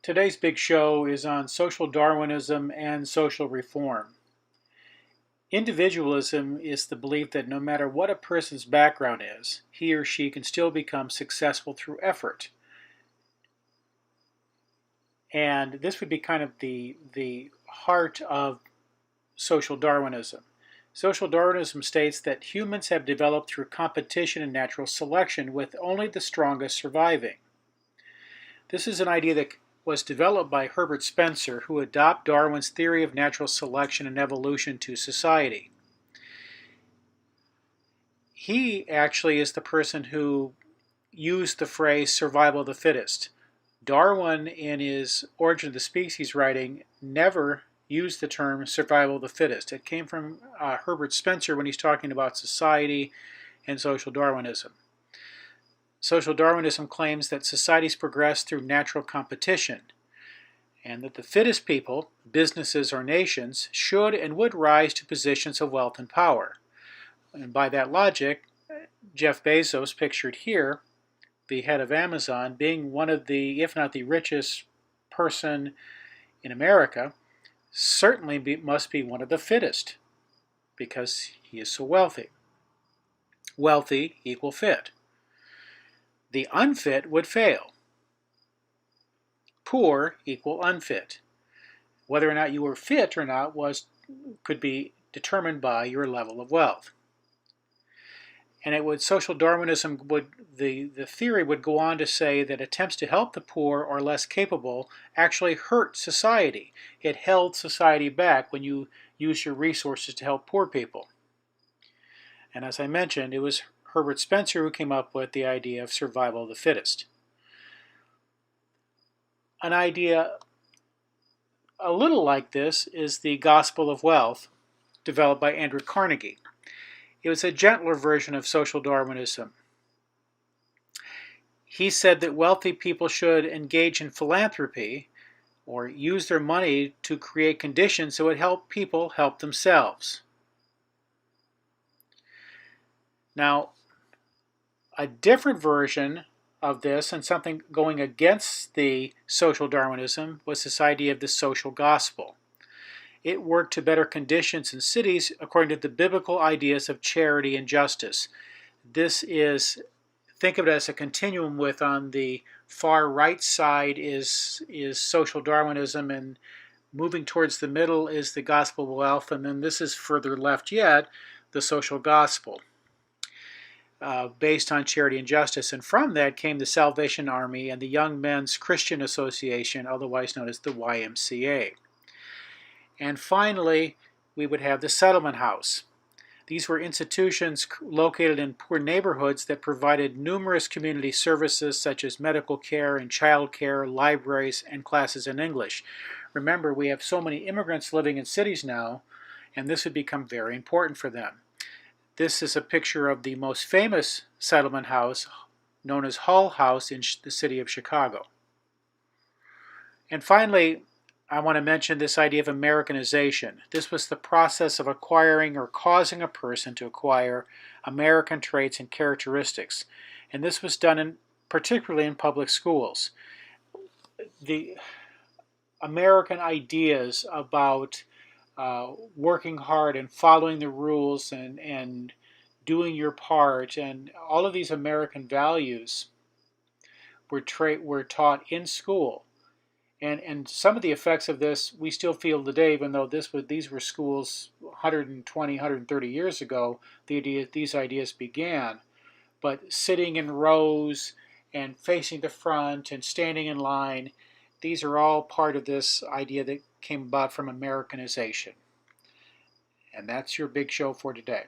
Today's big show is on social Darwinism and social reform. Individualism is the belief that no matter what a person's background is, he or she can still become successful through effort. And this would be kind of the heart of social Darwinism. Social Darwinism states that humans have developed through competition and natural selection, with only the strongest surviving. This is an idea that was developed by Herbert Spencer, who adopted Darwin's theory of natural selection and evolution to society. He actually is the person who used the phrase survival of the fittest. Darwin, in his Origin of the Species writing, never used the term survival of the fittest. It came from Herbert Spencer when he's talking about society and social Darwinism. Social Darwinism claims that societies progress through natural competition, and that the fittest people, businesses or nations, should and would rise to positions of wealth and power. And by that logic, Jeff Bezos, pictured here, the head of Amazon, being one of the, if not the richest person in America, certainly must be one of the fittest, because he is so wealthy. Wealthy equal fit. The unfit would fail. Poor equal unfit. Whether or not you were fit or not could be determined by your level of wealth. And social Darwinism the theory would go on to say that attempts to help the poor or less capable actually hurt society. It held society back when you use your resources to help poor people. And as I mentioned, it was Herbert Spencer who came up with the idea of survival of the fittest. An idea a little like this is the gospel of wealth, developed by Andrew Carnegie. It was a gentler version of social Darwinism. He said that wealthy people should engage in philanthropy, or use their money to create conditions that would help people help themselves. Now, a different version of this, and something going against the social Darwinism, was this idea of the social gospel. It worked to better conditions in cities according to the biblical ideas of charity and justice. This is, think of it as a continuum with, on the far right side is social Darwinism, and moving towards the middle is the gospel of wealth, and then this is further left yet, the social gospel, based on charity and justice. And from that came the Salvation Army and the Young Men's Christian Association, otherwise known as the YMCA. And finally, we would have the settlement house. These were institutions located in poor neighborhoods that provided numerous community services such as medical care and child care, libraries, and classes in English. Remember, we have so many immigrants living in cities now, and this would become very important for them. This is a picture of the most famous settlement house, known as Hull House in the city of Chicago. And finally, I want to mention this idea of Americanization. This was the process of acquiring or causing a person to acquire American traits and characteristics. And this was done particularly in public schools. The American ideas about working hard and following the rules and doing your part, and all of these American values were taught in school. And some of the effects of this we still feel today, even though these were schools 120, 130 years ago, these ideas began. But sitting in rows and facing the front and standing in line, these are all part of this idea that came about from Americanization. And that's your big show for today.